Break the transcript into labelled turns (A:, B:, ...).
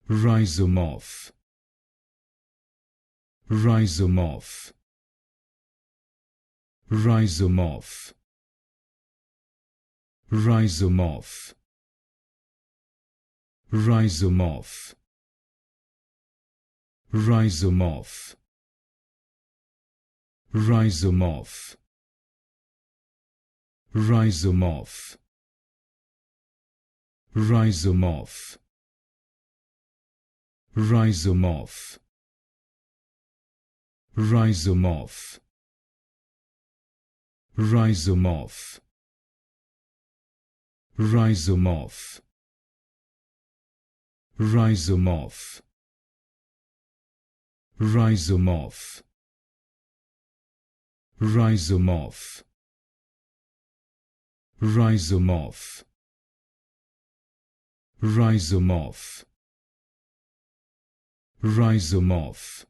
A: Rhizomorph. Rhizomorph. Rhizomorph. Rhizomorph. Rhizomorph. Rhizomorph. Rhizomorph. Rhizomorph. Rhizomorph. Rhizomorph. Rhizomorph. Rhizomorph. Rhizomorph. Rhizomorph. Rhizomorph. Rhizomorph. Rhizomorph. Rhizomorph. Rhizomorph.